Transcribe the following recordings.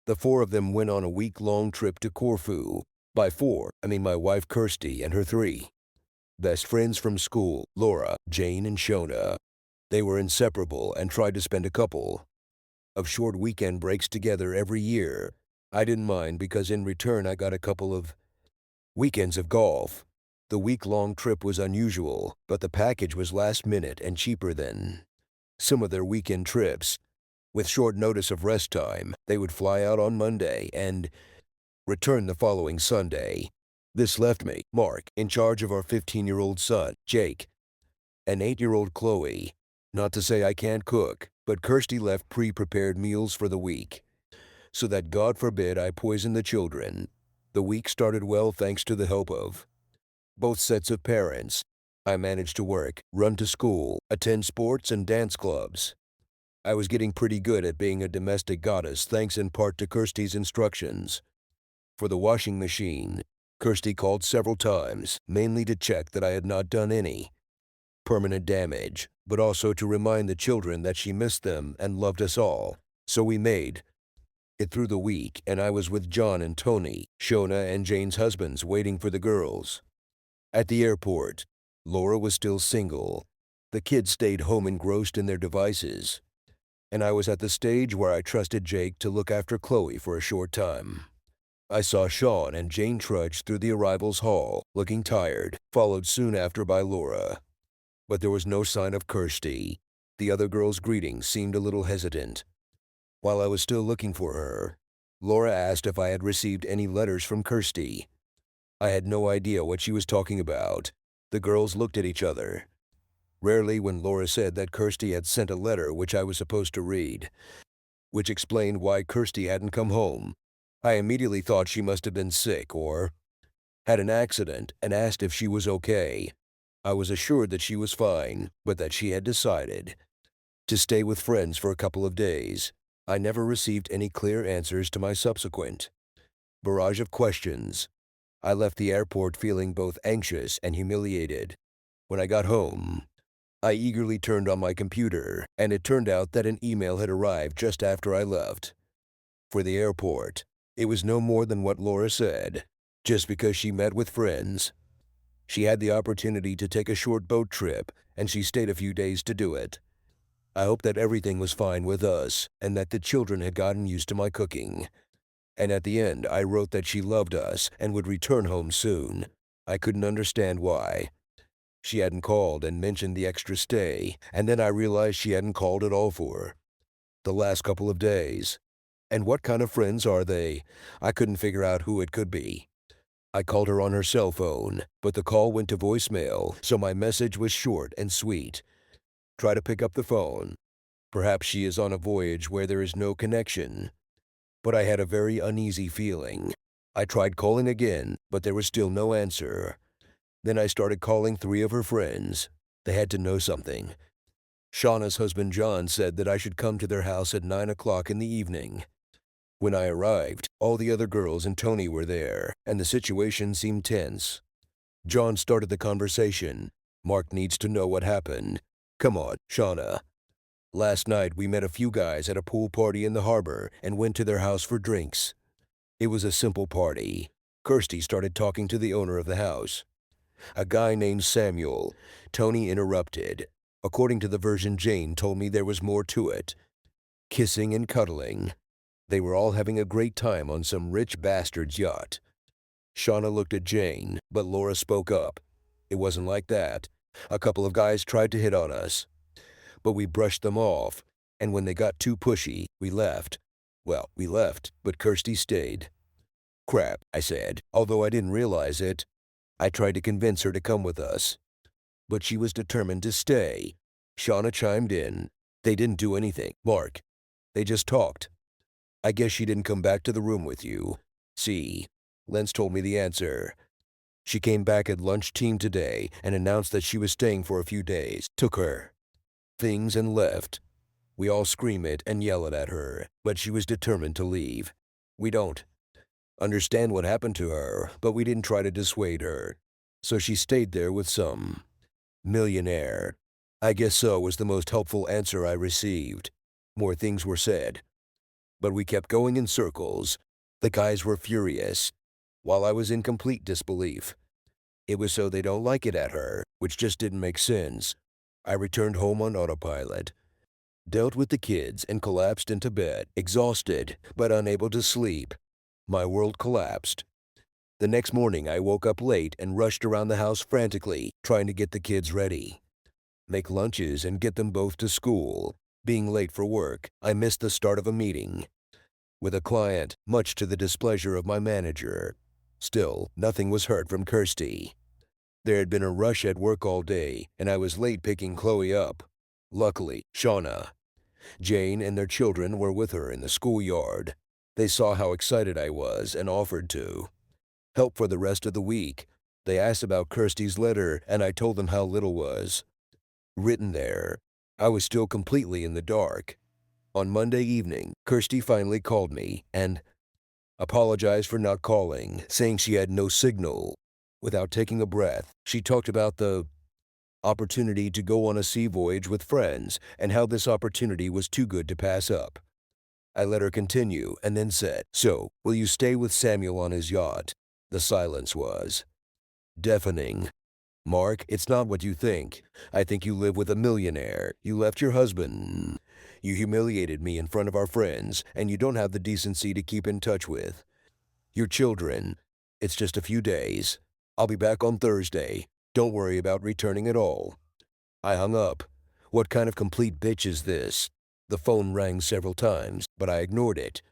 The four of them went on a week-long trip to Corfu. By four, I mean my wife Kirsty and her three best friends from school, Laura, Jane, and Shona. They were inseparable and tried to spend a couple of short weekend breaks together every year. I didn't mind because in return I got a couple of weekends of golf. The week-long trip was unusual, but the package was last-minute and cheaper than some of their weekend trips. With short notice of rest time, they would fly out on Monday and return the following Sunday. This left me, Mark, in charge of our 15-year-old son, Jake, and 8-year-old Chloe. Not to say I can't cook, but Kirsty left pre-prepared meals for the week, so that God forbid I poison the children. The week started well thanks to the help of both sets of parents. I managed to work, run to school, attend sports and dance clubs. I was getting pretty good at being a domestic goddess thanks in part to Kirsty's instructions. For the washing machine, Kirsty called several times, mainly to check that I had not done any permanent damage, but also to remind the children that she missed them and loved us all. So we made it through the week, and I was with John and Tony, Shona and Jane's husbands, waiting for the girls. At the airport, Laura was still single. The kids stayed home engrossed in their devices, and I was at the stage where I trusted Jake to look after Chloe for a short time. I saw Sean and Jane trudge through the arrivals hall, looking tired, followed soon after by Laura. But there was no sign of Kirsty. The other girl's greetings seemed a little hesitant. While I was still looking for her, Laura asked if I had received any letters from Kirsty. I had no idea what she was talking about. The girls looked at each other. Rarely when Laura said that Kirsty had sent a letter which I was supposed to read, which explained why Kirsty hadn't come home. I immediately thought she must have been sick or had an accident and asked if she was okay. I was assured that she was fine, but that she had decided to stay with friends for a couple of days. I never received any clear answers to my subsequent barrage of questions. I left the airport feeling both anxious and humiliated. When I got home, I eagerly turned on my computer, and it turned out that an email had arrived just after I left for the airport. It was no more than what Laura said. Just because she met with friends, she had the opportunity to take a short boat trip, and she stayed a few days to do it. I hoped that everything was fine with us, and that the children had gotten used to my cooking. And at the end, I wrote that she loved us and would return home soon. I couldn't understand why she hadn't called and mentioned the extra stay, and then I realized she hadn't called at all for the last couple of days. And what kind of friends are they? I couldn't figure out who it could be. I called her on her cell phone, but the call went to voicemail, so my message was short and sweet. Try to pick up the phone. Perhaps she is on a voyage where there is no connection. But I had a very uneasy feeling. I tried calling again, but there was still no answer. Then I started calling three of her friends. They had to know something. Shauna's husband John said that I should come to their house at 9 o'clock in the evening. When I arrived, all the other girls and Tony were there, and the situation seemed tense. John started the conversation. Mark needs to know what happened. Come on, Shauna. Last night we met a few guys at a pool party in the harbor and went to their house for drinks. It was a simple party. Kirsty started talking to the owner of the house, a guy named Samuel. Tony interrupted. According to the version Jane told me there was more to it. Kissing and cuddling. They were all having a great time on some rich bastard's yacht. Shauna looked at Jane, but Laura spoke up. It wasn't like that. A couple of guys tried to hit on us, but we brushed them off, and when they got too pushy, we left. Well, we left, but Kirsty stayed. Crap, I said, although I didn't realize it. I tried to convince her to come with us, but she was determined to stay. Shauna chimed in. They didn't do anything, Mark. They just talked. I guess she didn't come back to the room with you. See, Lens told me the answer. She came back at lunch team today and announced that she was staying for a few days. Took her things and left. We all scream it and yell it at her, but she was determined to leave. We don't understand what happened to her, but we didn't try to dissuade her. So she stayed there with some millionaire. I guess so was the most helpful answer I received. More things were said. but we kept going in circles. The guys were furious, while I was in complete disbelief. It was so they don't like it at her, which just didn't make sense. I returned home on autopilot, dealt with the kids, and collapsed into bed, exhausted but unable to sleep. My world collapsed. The next morning, I woke up late and rushed around the house frantically, trying to get the kids ready, make lunches, and get them both to school. Being late for work, I missed the start of a meeting with a client, much to the displeasure of my manager. Still, nothing was heard from Kirsty. There had been a rush at work all day, and I was late picking Chloe up. Luckily, Shauna, Jane, and their children were with her in the schoolyard. They saw how excited I was and offered to help for the rest of the week. They asked about Kirsty's letter, and I told them how little was written there. I was still completely in the dark. On Monday evening, Kirsty finally called me and apologized for not calling, saying she had no signal. Without taking a breath, she talked about the opportunity to go on a sea voyage with friends and how this opportunity was too good to pass up. I let her continue and then said, "So, will you stay with Samuel on his yacht?" The silence was deafening. "Mark, it's not what you think. I think you live with a millionaire. You left your husband. You humiliated me in front of our friends, and you don't have the decency to keep in touch with your children. It's just a few days. I'll be back on Thursday. Don't worry about returning at all." I hung up. What kind of complete bitch is this? The phone rang several times, but I ignored it.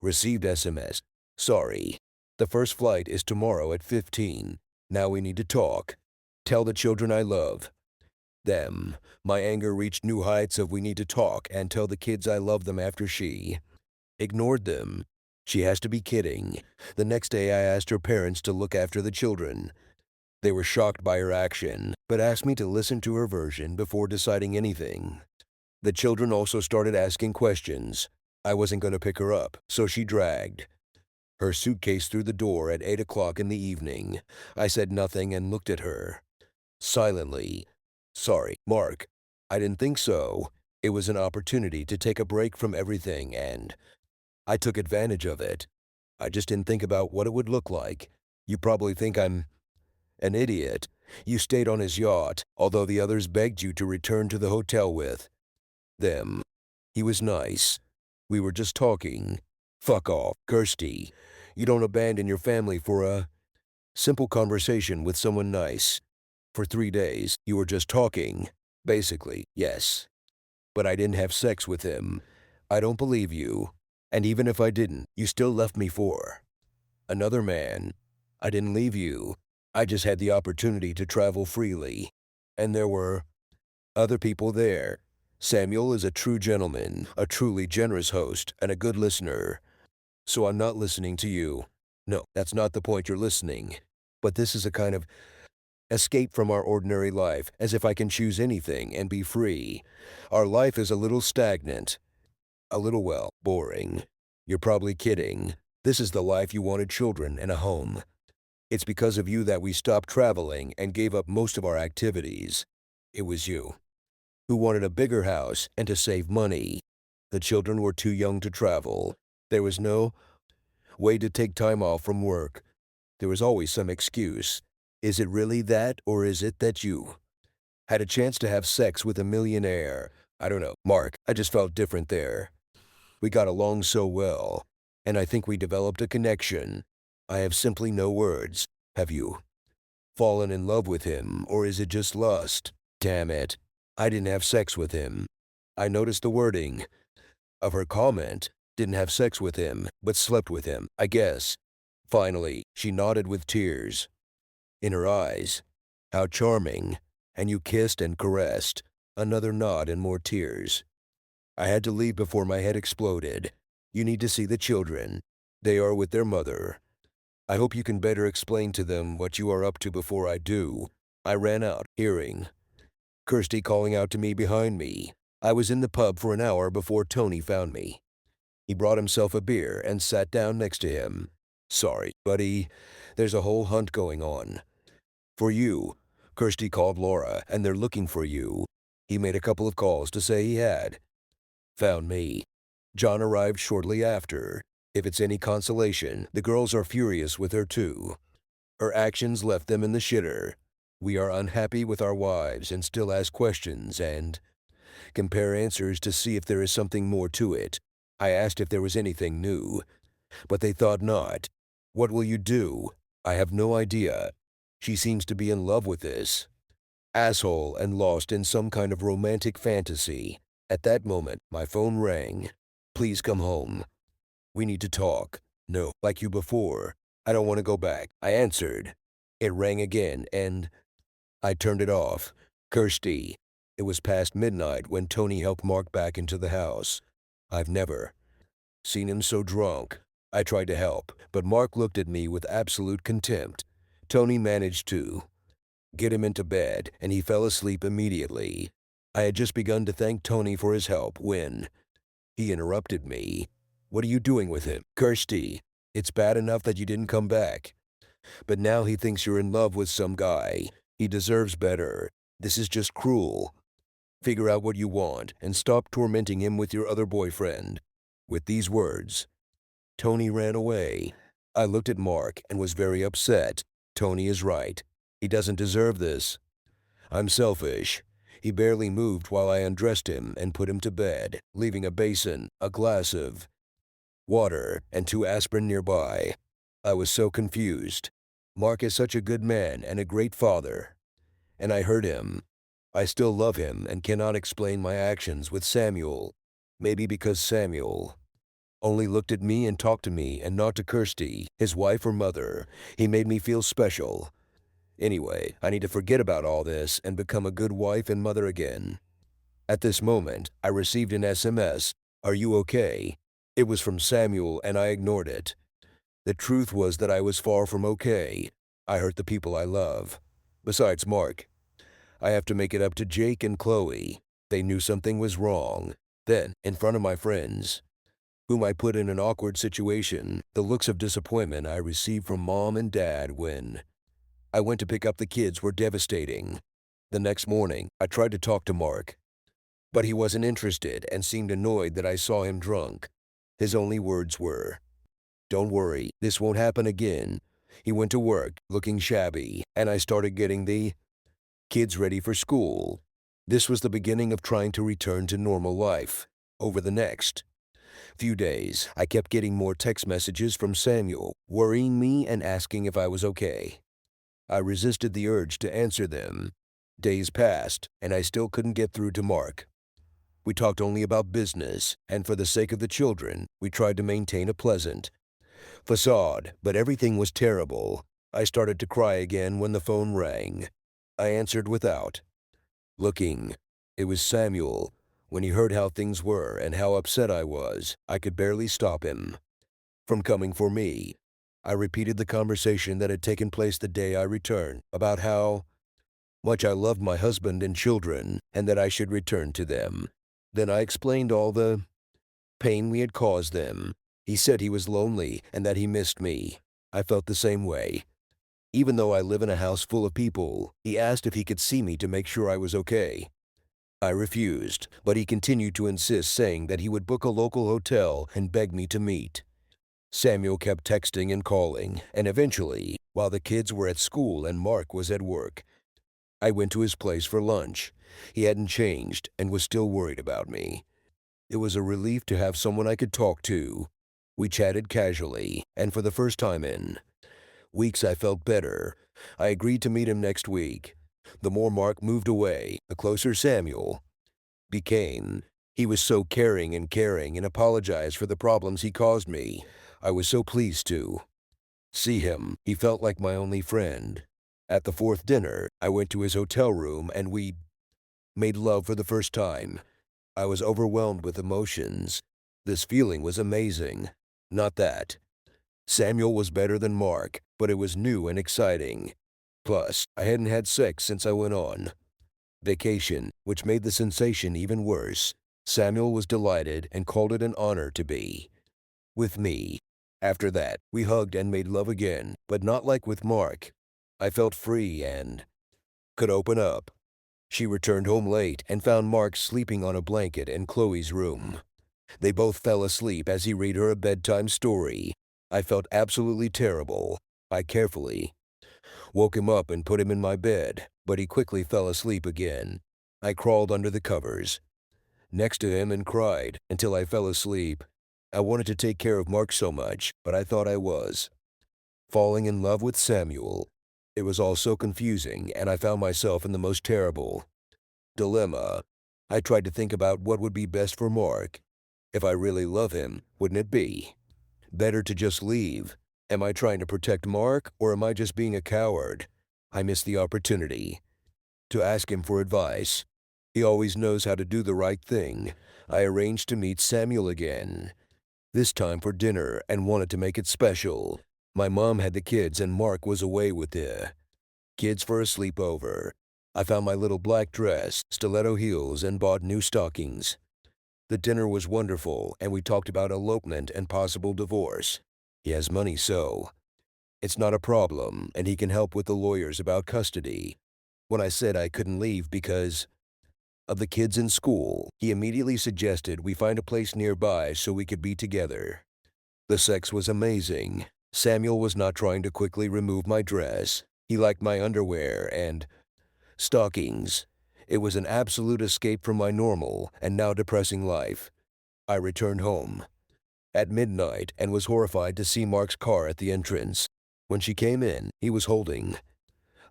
Received SMS. "Sorry. The first flight is tomorrow at 15. Now we need to talk. Tell the children I love them." My anger reached new heights of "we need to talk and tell the kids I love them" after she ignored them. She has to be kidding. The next day I asked her parents to look after the children. They were shocked by her action, but asked me to listen to her version before deciding anything. The children also started asking questions. I wasn't going to pick her up, so she dragged her suitcase through the door at 8 o'clock in the evening. I said nothing and looked at her silently. "Sorry, Mark. I didn't think so. It was an opportunity to take a break from everything, and I took advantage of it. I just didn't think about what it would look like. You probably think I'm an idiot. You stayed on his yacht, although the others begged you to return to the hotel with them. He was nice. We were just talking." Fuck off, Kirsty. You don't abandon your family for a simple conversation with someone nice. For 3 days, you were just talking. Basically, yes. But I didn't have sex with him. I don't believe you. And even if I didn't, you still left me for another man. I didn't leave you. I just had the opportunity to travel freely. And there were other people there. Samuel is a true gentleman, a truly generous host, and a good listener. So I'm not listening to you. No, that's not the point. You're listening. But this is a kind of escape from our ordinary life, as if I can choose anything and be free. Our life is a little stagnant, a little, well, boring. You're probably kidding. This is the life you wanted: children and a home. It's because of you that we stopped traveling and gave up most of our activities. It was you who wanted a bigger house and to save money. The children were too young to travel. There was no way to take time off from work. There was always some excuse. Is it really that, or is it that you had a chance to have sex with a millionaire? I don't know, Mark. I just felt different there. We got along so well, and I think we developed a connection. I have simply no words. Have you fallen in love with him, or is it just lust? Damn it. I didn't have sex with him. I noticed the wording of her comment. Didn't have sex with him, but slept with him, I guess. Finally, she nodded with tears in her eyes. How charming. And you kissed and caressed. Another nod and more tears. I had to leave before my head exploded. You need to see the children. They are with their mother. I hope you can better explain to them what you are up to before I do. I ran out, hearing Kirsty calling out to me behind me. I was in the pub for an hour before Tony found me. He brought himself a beer and sat down next to him. "Sorry, buddy. There's a whole hunt going on for you. Kirsty called Laura, and they're looking for you." He made a couple of calls to say he had found me. John arrived shortly after. If it's any consolation, the girls are furious with her too. Her actions left them in the shitter. We are unhappy with our wives and still ask questions and compare answers to see if there is something more to it. I asked if there was anything new, but they thought not. What will you do? I have no idea. She seems to be in love with this asshole and lost in some kind of romantic fantasy. At that moment, my phone rang. Please come home. We need to talk. No, like you before. I don't want to go back. I answered. It rang again and I turned it off. Kirsty. It was past midnight when Tony helped Mark back into the house. I've never seen him so drunk. I tried to help, but Mark looked at me with absolute contempt. Tony managed to get him into bed, and he fell asleep immediately. I had just begun to thank Tony for his help when he interrupted me. What are you doing with him? Kirsty, it's bad enough that you didn't come back. But now he thinks you're in love with some guy. He deserves better. This is just cruel. Figure out what you want and stop tormenting him with your other boyfriend. With these words, Tony ran away. I looked at Mark and was very upset. Tony is right. He doesn't deserve this. I'm selfish. He barely moved while I undressed him and put him to bed, leaving a basin, a glass of water, and 2 aspirin nearby. I was so confused. Mark is such a good man and a great father. And I hurt him. I still love him and cannot explain my actions with Samuel. Maybe because Samuel only looked at me and talked to me and not to Kirsty, his wife or mother. He made me feel special. Anyway, I need to forget about all this and become a good wife and mother again. At this moment, I received an SMS. Are you okay? It was from Samuel and I ignored it. The truth was that I was far from okay. I hurt the people I love. Besides Mark, I have to make it up to Jake and Chloe. They knew something was wrong. Then, in front of my friends, whom I put in an awkward situation, the looks of disappointment I received from Mom and Dad when I went to pick up the kids were devastating. The next morning, I tried to talk to Mark, but he wasn't interested and seemed annoyed that I saw him drunk. His only words were, "Don't worry, this won't happen again." He went to work, looking shabby, and I started getting the kids ready for school. This was the beginning of trying to return to normal life. Over the next few days, I kept getting more text messages from Samuel, worrying me and asking if I was okay. I resisted the urge to answer them. Days passed, and I still couldn't get through to Mark. We talked only about business, and for the sake of the children, we tried to maintain a pleasant facade, but everything was terrible. I started to cry again when the phone rang. I answered without looking. It was Samuel. When he heard how things were and how upset I was, I could barely stop him from coming for me. I repeated the conversation that had taken place the day I returned, about how much I loved my husband and children, and that I should return to them. Then I explained all the pain we had caused them. He said he was lonely and that he missed me. I felt the same way. Even though I live in a house full of people, he asked if he could see me to make sure I was okay. I refused, but he continued to insist, saying that he would book a local hotel and beg me to meet. Samuel kept texting and calling, and eventually, while the kids were at school and Mark was at work, I went to his place for lunch. He hadn't changed and was still worried about me. It was a relief to have someone I could talk to. We chatted casually, and for the first time in weeks I felt better. I agreed to meet him next week. The more Mark moved away, the closer Samuel became. He was so caring and apologized for the problems he caused me. I was so pleased to see him. He felt like my only friend. At the 4th dinner, I went to his hotel room and we made love for the first time. I was overwhelmed with emotions. This feeling was amazing. Not that Samuel was better than Mark, but it was new and exciting. Plus, I hadn't had sex since I went on vacation, which made the sensation even worse. Samuel was delighted and called it an honor to be with me. After that, we hugged and made love again, but not like with Mark. I felt free and could open up. She returned home late and found Mark sleeping on a blanket in Chloe's room. They both fell asleep as he read her a bedtime story. I felt absolutely terrible. I carefully woke him up and put him in my bed, but he quickly fell asleep again. I crawled under the covers next to him and cried until I fell asleep. I wanted to take care of Mark so much, but I thought I was falling in love with Samuel. It was all so confusing, and I found myself in the most terrible dilemma. I tried to think about what would be best for Mark. If I really love him, wouldn't it be better to just leave? Am I trying to protect Mark, or am I just being a coward? I missed the opportunity to ask him for advice. He always knows how to do the right thing. I arranged to meet Samuel again, this time for dinner, and wanted to make it special. My mom had the kids and Mark was away with the kids for a sleepover. I found my little black dress, stiletto heels, and bought new stockings. The dinner was wonderful, and we talked about elopement and possible divorce. He has money, so it's not a problem, and he can help with the lawyers about custody. When I said I couldn't leave because of the kids in school, he immediately suggested we find a place nearby so we could be together. The sex was amazing. Samuel was not trying to quickly remove my dress. He liked my underwear and stockings. It was an absolute escape from my normal and now depressing life. I returned home at midnight and was horrified to see Mark's car at the entrance. When she came in, he was holding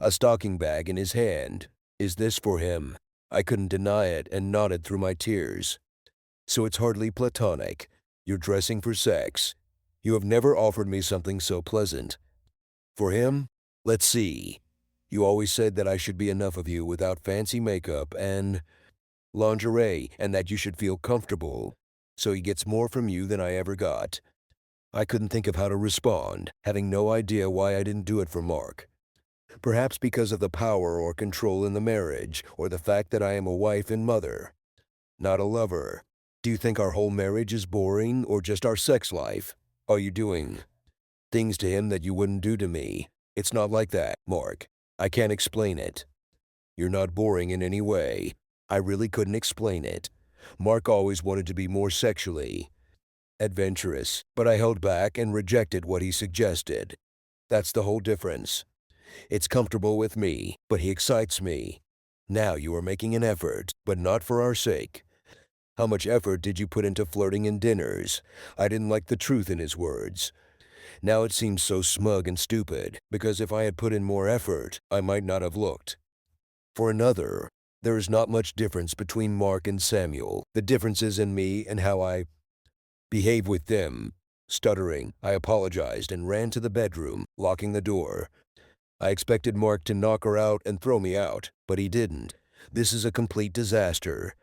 a stocking bag in his hand. Is this for him? I couldn't deny it and nodded through my tears. So it's hardly platonic. You're dressing for sex. You have never offered me something so pleasant. For him? Let's see. You always said that I should be enough of you without fancy makeup and lingerie, and that you should feel comfortable. So he gets more from you than I ever got. I couldn't think of how to respond, having no idea why I didn't do it for Mark. Perhaps because of the power or control in the marriage, or the fact that I am a wife and mother, not a lover. Do you think our whole marriage is boring, or just our sex life? Are you doing things to him that you wouldn't do to me? It's not like that, Mark. I can't explain it. You're not boring in any way. I really couldn't explain it. Mark always wanted to be more sexually adventurous, but I held back and rejected what he suggested. That's the whole difference. It's comfortable with me, but he excites me. Now you are making an effort, but not for our sake. How much effort did you put into flirting and dinners? I didn't like the truth in his words. Now it seems so smug and stupid, because if I had put in more effort, I might not have looked for another. There is not much difference between Mark and Samuel. The difference is in me and how I behave with them. Stuttering, I apologized and ran to the bedroom, locking the door. I expected Mark to knock her out and throw me out, but he didn't. This is a complete disaster.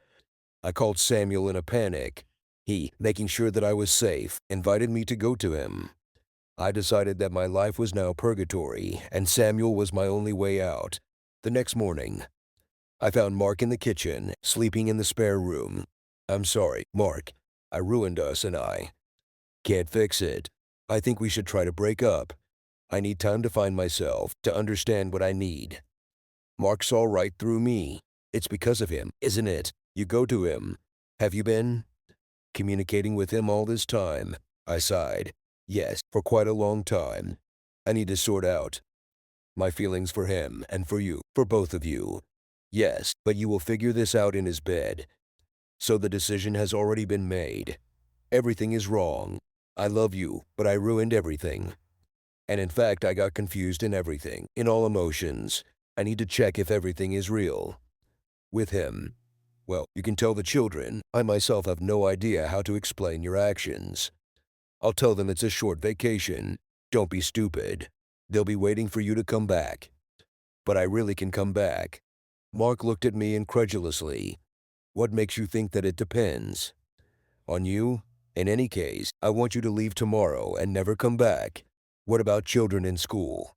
I called Samuel in a panic. He, making sure that I was safe, invited me to go to him. I decided that my life was now purgatory, and Samuel was my only way out. The next morning, I found Mark in the kitchen, sleeping in the spare room. I'm sorry, Mark. I ruined us and I can't fix it. I think we should try to break up. I need time to find myself, to understand what I need. Mark saw right through me. It's because of him, isn't it? You go to him. Have you been communicating with him all this time? I sighed. Yes, for quite a long time. I need to sort out my feelings for him and for you, for both of you. Yes, but you will figure this out in his bed. So the decision has already been made. Everything is wrong. I love you, but I ruined everything. And in fact, I got confused in everything, in all emotions. I need to check if everything is real. With him. Well, you can tell the children. I myself have no idea how to explain your actions. I'll tell them it's a short vacation. Don't be stupid. They'll be waiting for you to come back. But I really can come back. Mark looked at me incredulously. What makes you think that it depends on you? In any case, I want you to leave tomorrow and never come back. What about children in school?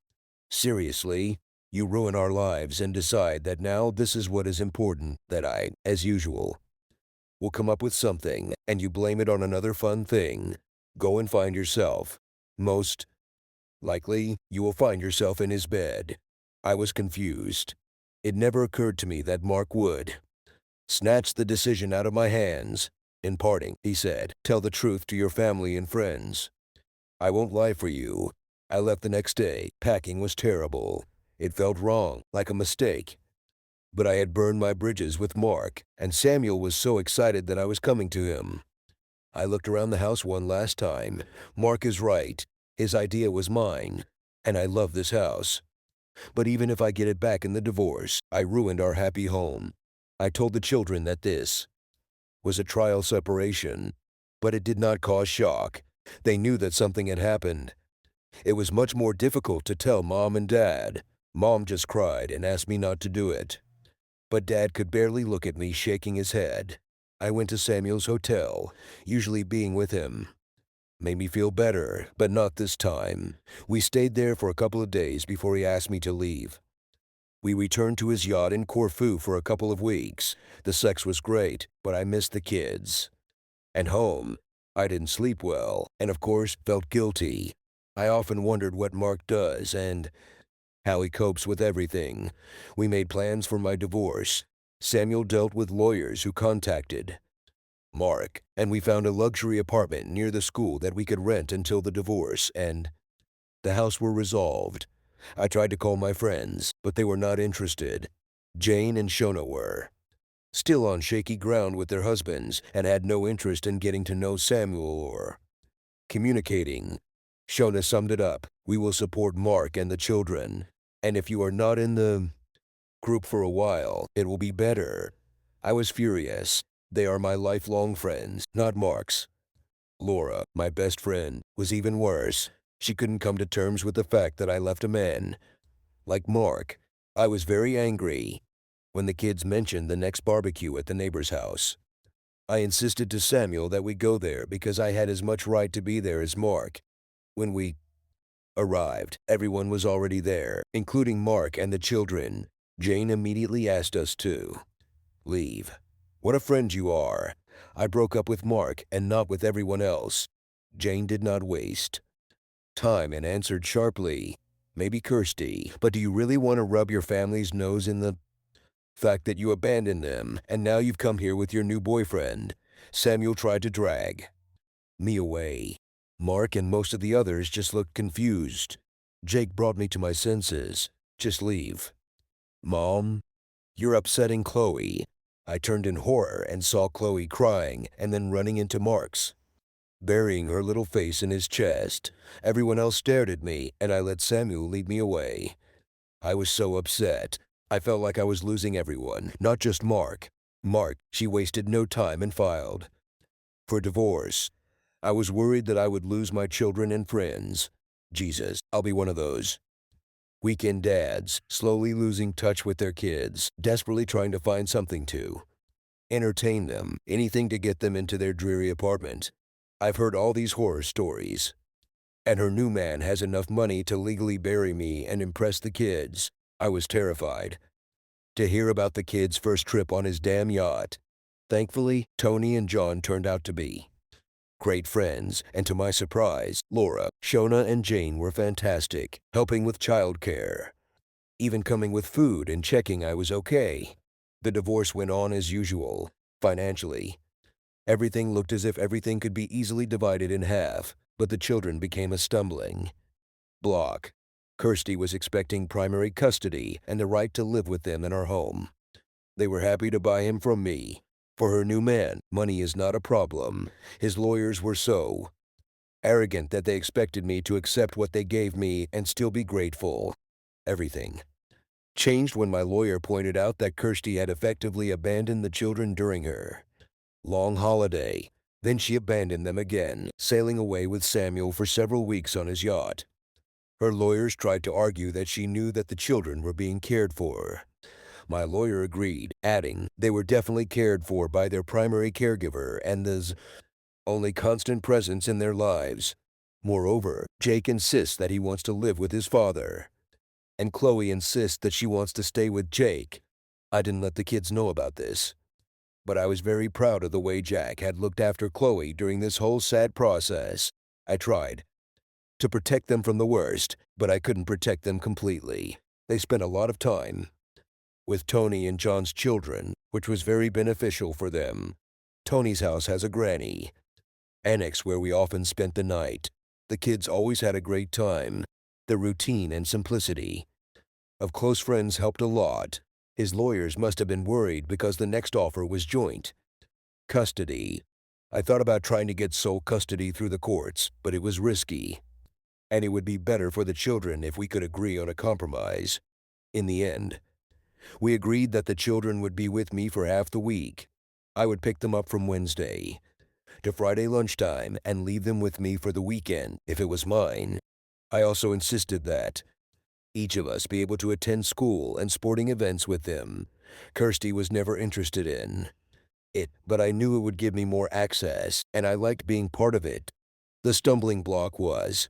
Seriously, you ruin our lives and decide that now this is what is important, that I, as usual, will come up with something, and you blame it on another fun thing. Go and find yourself. Most likely, you will find yourself in his bed. I was confused. It never occurred to me that Mark would snatch the decision out of my hands. In parting, he said, "Tell the truth to your family and friends. I won't lie for you. I left the next day. Packing was terrible. It felt wrong, like a mistake. But I had burned my bridges with Mark, and Samuel was so excited that I was coming to him. I looked around the house one last time. Mark is right. His idea was mine, and I love this house. But even if I get it back in the divorce, I ruined our happy home. I told the children that this was a trial separation, but it did not cause shock. They knew that something had happened. It was much more difficult to tell Mom and Dad. Mom just cried and asked me not to do it. But Dad could barely look at me, shaking his head. I went to Samuel's hotel, usually being with him. Made me feel better, but not this time. We stayed there for a couple of days before he asked me to leave. We returned to his yacht in Corfu for a couple of weeks. The sex was great, but I missed the kids. And home. I didn't sleep well, and of course, felt guilty. I often wondered what Mark does and how he copes with everything. We made plans for my divorce. Samuel dealt with lawyers who contacted Mark, and we found a luxury apartment near the school that we could rent until the divorce and the house were resolved. I tried to call my friends, but they were not interested. Jane and Shona were still on shaky ground with their husbands and had no interest in getting to know Samuel or communicating. Shona summed it up: "We will support Mark and the children, and if you are not in the group for a while, it will be better." I was furious. They are my lifelong friends, not Mark's. Laura, my best friend, was even worse. She couldn't come to terms with the fact that I left a man like Mark. I was very angry when the kids mentioned the next barbecue at the neighbor's house. I insisted to Samuel that we go there because I had as much right to be there as Mark. When we arrived, everyone was already there, including Mark and the children. Jane immediately asked us to leave. "What a friend you are." I broke up with Mark and not with everyone else. Jane did not waste time and answered sharply, "Maybe Kirsty, but do you really want to rub your family's nose in the fact that you abandoned them and now you've come here with your new boyfriend?" Samuel tried to drag me away. Mark and most of the others just looked confused. Jake brought me to my senses. "Just leave." "Mom, you're upsetting Chloe." I turned in horror and saw Chloe crying and then running into Mark's, burying her little face in his chest. Everyone else stared at me, and I let Samuel lead me away. I was so upset. I felt like I was losing everyone, not just Mark. Mark, she wasted no time and filed for divorce. I was worried that I would lose my children and friends. Jesus, I'll be one of those weekend dads, slowly losing touch with their kids, desperately trying to find something to entertain them, anything to get them into their dreary apartment. I've heard all these horror stories. And her new man has enough money to legally bury me and impress the kids. I was terrified to hear about the kids' first trip on his damn yacht. Thankfully, Tony and John turned out to be great friends, and to my surprise, Laura, Shona, and Jane were fantastic, helping with childcare, even coming with food and checking I was okay. The divorce went on as usual. Financially, everything looked as if everything could be easily divided in half, but the children became a stumbling block. Kirsty was expecting primary custody and the right to live with them in our home. They were happy to buy him from me. For her new man, money is not a problem. His lawyers were so arrogant that they expected me to accept what they gave me and still be grateful. Everything changed when my lawyer pointed out that Kirsty had effectively abandoned the children during her long holiday. Then she abandoned them again, sailing away with Samuel for several weeks on his yacht. Her lawyers tried to argue that she knew that the children were being cared for. My lawyer agreed, adding they were definitely cared for by their primary caregiver and the only constant presence in their lives. Moreover, Jake insists that he wants to live with his father, and Chloe insists that she wants to stay with Jake. I didn't let the kids know about this, but I was very proud of the way Jack had looked after Chloe during this whole sad process. I tried to protect them from the worst, but I couldn't protect them completely. They spent a lot of time with Tony and John's children, which was very beneficial for them. Tony's house has a granny annex where we often spent the night. The kids always had a great time. The routine and simplicity of close friends helped a lot. His lawyers must have been worried because the next offer was joint custody. I thought about trying to get sole custody through the courts, but it was risky, and it would be better for the children if we could agree on a compromise. In the end, we agreed that the children would be with me for half the week. I would pick them up from Wednesday to Friday lunchtime and leave them with me for the weekend if it was mine. I also insisted that each of us be able to attend school and sporting events with them. Kirsty was never interested in it, but I knew it would give me more access, and I liked being part of it. The stumbling block was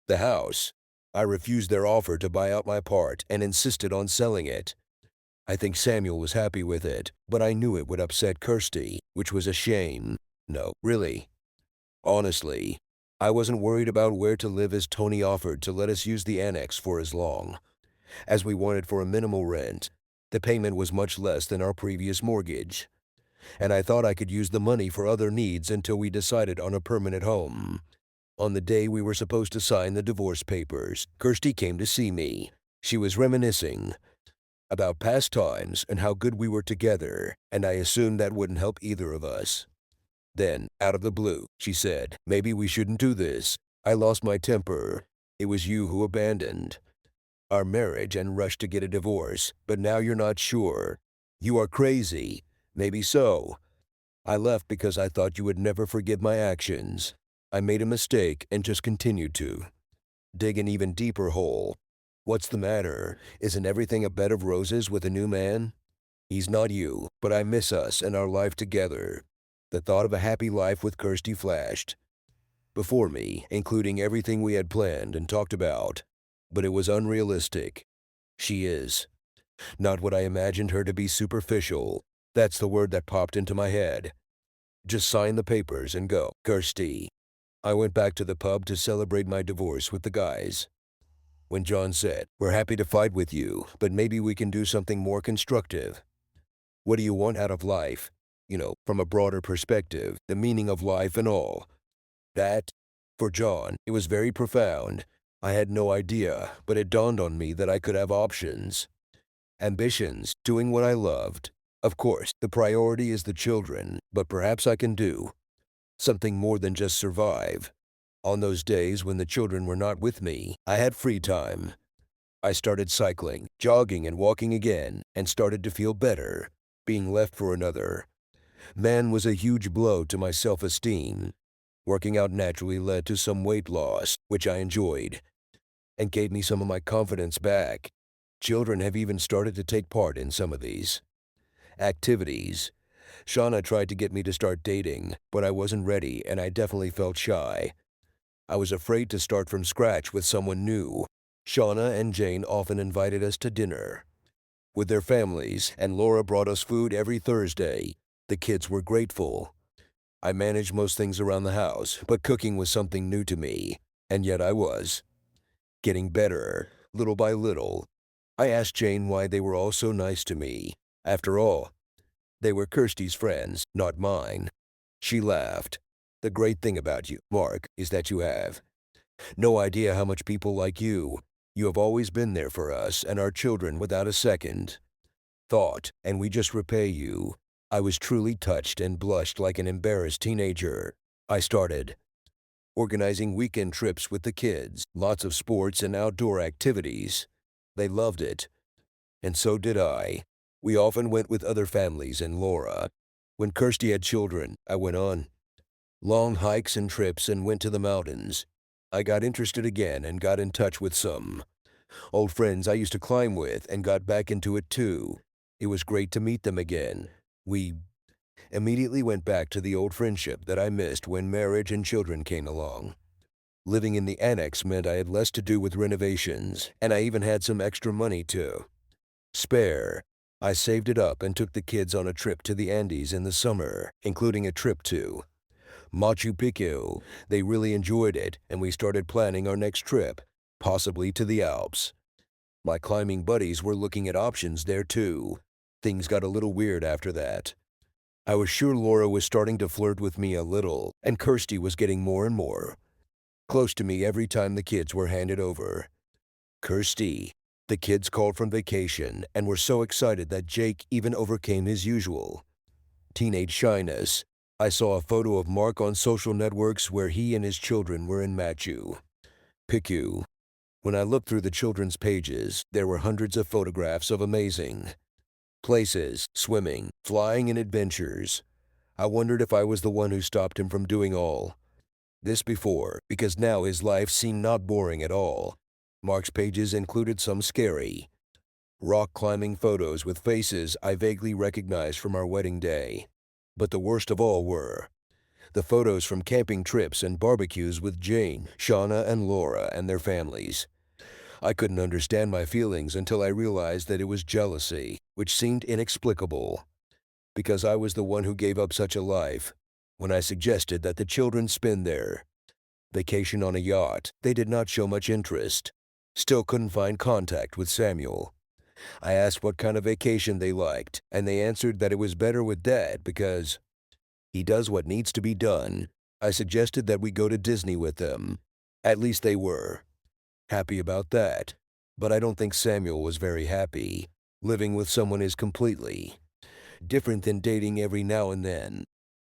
the house. I refused their offer to buy out my part and insisted on selling it. I think Samuel was happy with it, but I knew it would upset Kirsty, which was a shame. No, really. Honestly, I wasn't worried about where to live as Tony offered to let us use the annex for as long as we wanted for a minimal rent. The payment was much less than our previous mortgage, and I thought I could use the money for other needs until we decided on a permanent home. On the day we were supposed to sign the divorce papers, Kirsty came to see me. She was reminiscing about past times and how good we were together, and I assumed that wouldn't help either of us. Then, out of the blue, she said, "Maybe we shouldn't do this." I lost my temper. It was you who abandoned our marriage and rushed to get a divorce, but now you're not sure. You are crazy. Maybe so. I left because I thought you would never forgive my actions. I made a mistake and just continued to dig an even deeper hole. What's the matter? Isn't everything a bed of roses with a new man? He's not you, but I miss us and our life together. The thought of a happy life with Kirsty flashed before me, including everything we had planned and talked about. But it was unrealistic. She is not what I imagined her to be. Superficial. That's the word that popped into my head. Just sign the papers and go, Kirsty. I went back to the pub to celebrate my divorce with the guys. When John said, "We're happy to fight with you, but maybe we can do something more constructive. What do you want out of life? From a broader perspective, the meaning of life and all." That, for John, it was very profound. I had no idea, but it dawned on me that I could have options. Ambitions, doing what I loved. Of course, the priority is the children, but perhaps I can do something more than just survive. On those days when the children were not with me, I had free time. I started cycling, jogging, and walking again, and started to feel better. Being left for another man was a huge blow to my self-esteem. Working out naturally led to some weight loss, which I enjoyed, and gave me some of my confidence back. Children have even started to take part in some of these activities. Shauna tried to get me to start dating, but I wasn't ready and I definitely felt shy. I was afraid to start from scratch with someone new. Shauna and Jane often invited us to dinner with their families, and Laura brought us food every Thursday. The kids were grateful. I managed most things around the house, but cooking was something new to me, and yet I was getting better, little by little. I asked Jane why they were all so nice to me. After all, they were Kirsty's friends, not mine. She laughed. "The great thing about you, Mark, is that you have no idea how much people like you. You have always been there for us and our children without a second thought, and we just repay you." I was truly touched and blushed like an embarrassed teenager. I started organizing weekend trips with the kids, lots of sports and outdoor activities. They loved it, and so did I. We often went with other families and Laura. When Kirsty had children, I went on long hikes and trips and went to the mountains. I got interested again and got in touch with some old friends I used to climb with and got back into it too. It was great to meet them again. We immediately went back to the old friendship that I missed when marriage and children came along. Living in the annex meant I had less to do with renovations, and I even had some extra money to spare. I saved it up and took the kids on a trip to the Andes in the summer, including a trip to Machu Picchu. They really enjoyed it, and we started planning our next trip, possibly to the Alps. My climbing buddies were looking at options there too. Things got a little weird after that. I was sure Laura was starting to flirt with me a little, and Kirsty was getting more and more close to me every time the kids were handed over. Kirsty. The kids called from vacation and were so excited that Jake even overcame his usual teenage shyness. I saw a photo of Mark on social networks where he and his children were in Machu Picchu. When I looked through the children's pages, there were hundreds of photographs of amazing places, swimming, flying, and adventures. I wondered if I was the one who stopped him from doing all this before, because now his life seemed not boring at all. Mark's pages included some scary, rock climbing photos with faces I vaguely recognized from our wedding day. But the worst of all were the photos from camping trips and barbecues with Jane, Shauna, and Laura and their families. I couldn't understand my feelings until I realized that it was jealousy, which seemed inexplicable, because I was the one who gave up such a life. When I suggested that the children spend their vacation on a yacht, they did not show much interest. Still couldn't find contact with Samuel. I asked what kind of vacation they liked, and they answered that it was better with Dad because he does what needs to be done. I suggested that we go to Disney with them. At least they were happy about that. But I don't think Samuel was very happy. Living with someone is completely different than dating every now and then.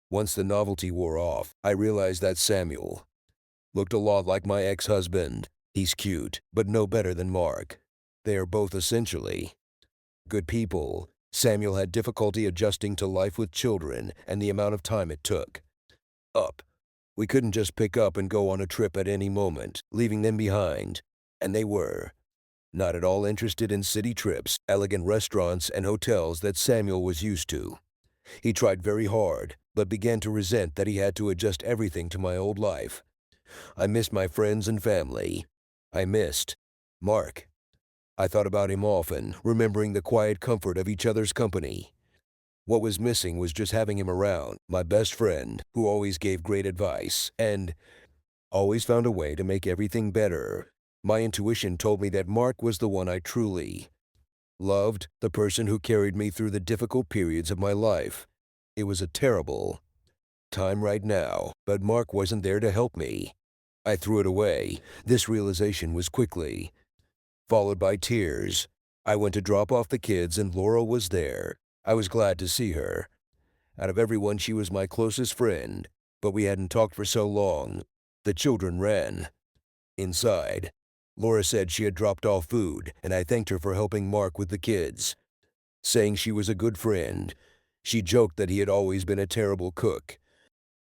Once the novelty wore off, I realized that Samuel looked a lot like my ex-husband. He's cute, but no better than Mark. They are both essentially good people. Samuel had difficulty adjusting to life with children and the amount of time it took. We couldn't just pick up and go on a trip at any moment, leaving them behind. And they were not at all interested in city trips, elegant restaurants, and hotels that Samuel was used to. He tried very hard, but began to resent that he had to adjust everything to my old life. I missed my friends and family. I missed Mark. I thought about him often, remembering the quiet comfort of each other's company. What was missing was just having him around, my best friend, who always gave great advice and always found a way to make everything better. My intuition told me that Mark was the one I truly loved, the person who carried me through the difficult periods of my life. It was a terrible time right now, but Mark wasn't there to help me. I threw it away. This realization was quickly followed by tears. I went to drop off the kids and Laura was there. I was glad to see her. Out of everyone, she was my closest friend, but we hadn't talked for so long. The children ran inside. Laura said she had dropped off food, and I thanked her for helping Mark with the kids, saying she was a good friend. She joked that he had always been a terrible cook.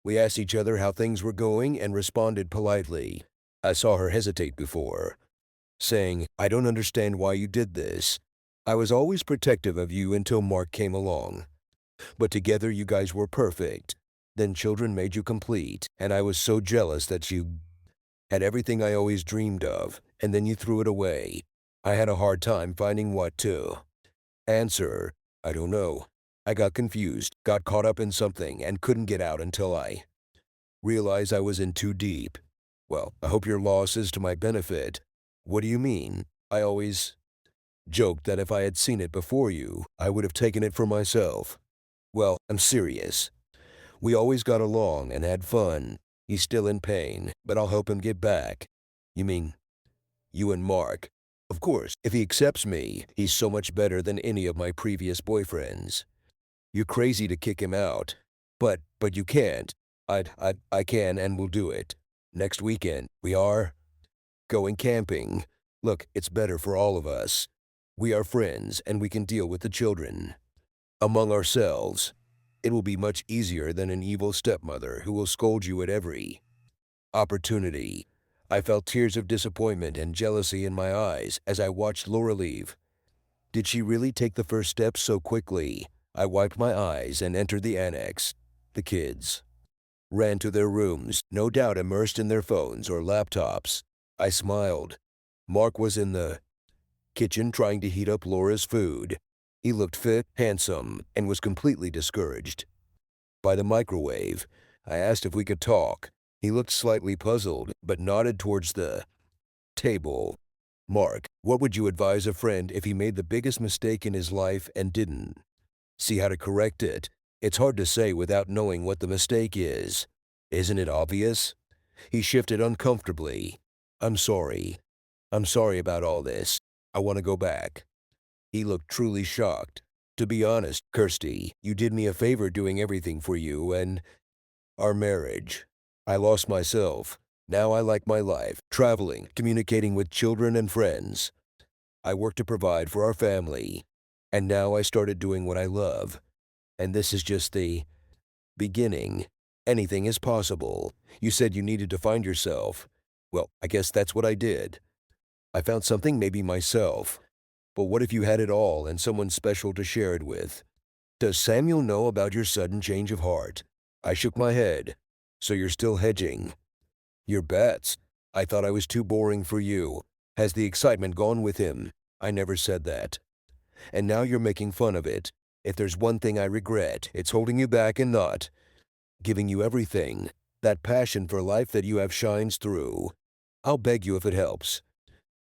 We asked each other how things were going and responded politely. I saw her hesitate before, saying, "I don't understand why you did this. I was always protective of you until Mark came along. But together you guys were perfect. Then children made you complete, and I was so jealous that you had everything I always dreamed of, and then you threw it away." I had a hard time finding what to answer. I don't know. I got confused, got caught up in something, and couldn't get out until I realized I was in too deep. "Well, I hope your loss is to my benefit." "What do you mean?" I always joked that if I had seen it before you, I would have taken it for myself. "Well, I'm serious. We always got along and had fun. He's still in pain, but I'll help him get back." "You mean you and Mark?" "Of course, if he accepts me, he's so much better than any of my previous boyfriends." "You're crazy to kick him out." But you can't." I can and will do it. Next weekend, we are going camping. Look, it's better for all of us. We are friends and we can deal with the children among ourselves. It will be much easier than an evil stepmother who will scold you at every opportunity. I felt tears of disappointment and jealousy in my eyes as I watched Laura leave. Did she really take the first step so quickly? I wiped my eyes and entered the annex. The kids ran to their rooms, no doubt immersed in their phones or laptops. I smiled. Mark was in the kitchen trying to heat up Laura's food. He looked fit, handsome, and was completely discouraged by the microwave. I asked if we could talk. He looked slightly puzzled, but nodded towards the table. "Mark, what would you advise a friend if he made the biggest mistake in his life and didn't see how to correct it?" It's hard to say without knowing what the mistake is. Isn't it obvious? He shifted uncomfortably. I'm sorry. I'm sorry about all this. I want to go back. He looked truly shocked. To be honest, Kirsty, you did me a favor doing everything for you and our marriage. I lost myself. Now I like my life, traveling, communicating with children and friends. I work to provide for our family. And now I started doing what I love. And this is just the beginning. Anything is possible. You said you needed to find yourself. Well, I guess that's what I did. I found something, maybe myself. But what if you had it all and someone special to share it with? Does Samuel know about your sudden change of heart? I shook my head. So you're still hedging. Your bets. I thought I was too boring for you. Has the excitement gone with him? I never said that. And now you're making fun of it. If there's one thing I regret, it's holding you back and not giving you everything. That passion for life that you have shines through. I'll beg you if it helps.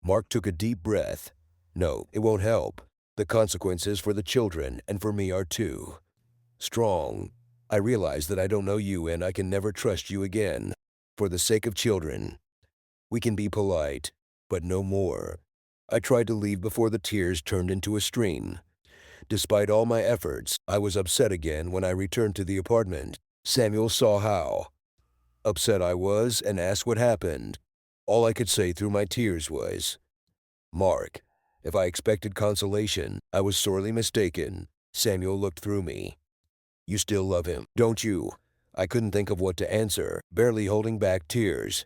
Mark took a deep breath. No, it won't help. The consequences for the children and for me are too strong. I realize that I don't know you and I can never trust you again. For the sake of children, we can be polite, but no more. I tried to leave before the tears turned into a stream. Despite all my efforts, I was upset again when I returned to the apartment. Samuel saw how upset I was and asked what happened. All I could say through my tears was, Mark, if I expected consolation, I was sorely mistaken. Samuel looked through me. You still love him, don't you? I couldn't think of what to answer, barely holding back tears.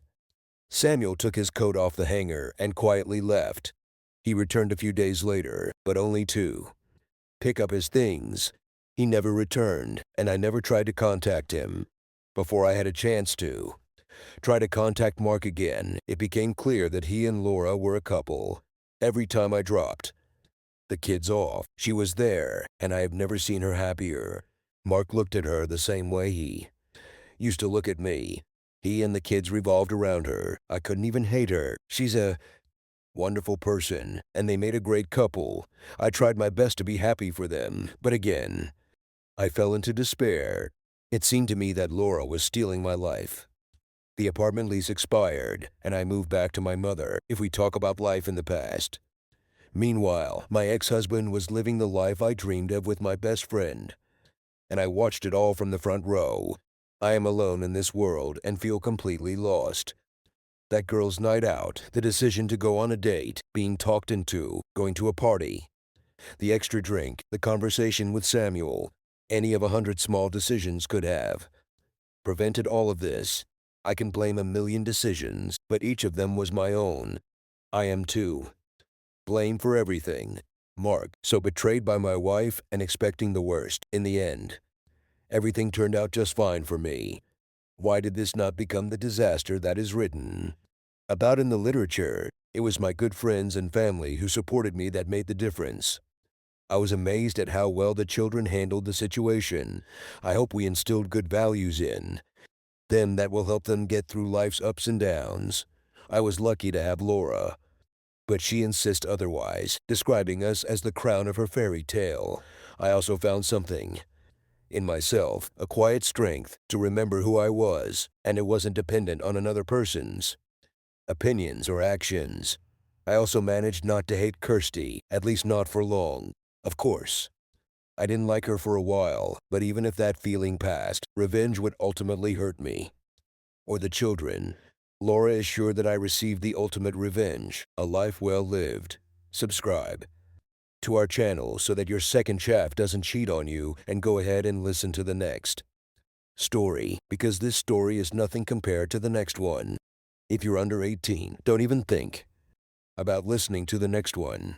Samuel took his coat off the hanger and quietly left. He returned a few days later, but only to pick up his things. He never returned, and I never tried to contact him. Before I had a chance to try to contact Mark again, it became clear that he and Laura were a couple. Every time I dropped the kids off, she was there, and I have never seen her happier. Mark looked at her the same way he used to look at me. He and the kids revolved around her. I couldn't even hate her. She's a wonderful person, and they made a great couple. I tried my best to be happy for them, but again, I fell into despair. It seemed to me that Laura was stealing my life. The apartment lease expired, and I moved back to my mother, if we talk about life in the past. Meanwhile, my ex-husband was living the life I dreamed of with my best friend, and I watched it all from the front row. I am alone in this world and feel completely lost. That girl's night out, the decision to go on a date, being talked into, going to a party, the extra drink, the conversation with Samuel, any of 100 small decisions could have prevented all of this. I can blame a million decisions, but each of them was my own. I am too. Blame for everything. Mark, so betrayed by my wife and expecting the worst. In the end, everything turned out just fine for me. Why did this not become the disaster that is written about in the literature? It was my good friends and family who supported me that made the difference. I was amazed at how well the children handled the situation. I hope we instilled good values in them that will help them get through life's ups and downs. I was lucky to have Laura, but she insists otherwise, describing us as the crown of her fairy tale. I also found something in myself, a quiet strength to remember who I was, and it wasn't dependent on another person's opinions or actions. I also managed not to hate Kirsty, at least not for long. Of course, I didn't like her for a while, but even if that feeling passed, revenge would ultimately hurt me. Or the children. Laura is sure that I received the ultimate revenge, a life well lived. Subscribe to our channel so that your second shaft doesn't cheat on you, and go ahead and listen to the next story, because this story is nothing compared to the next one. If you're under 18, don't even think about listening to the next one.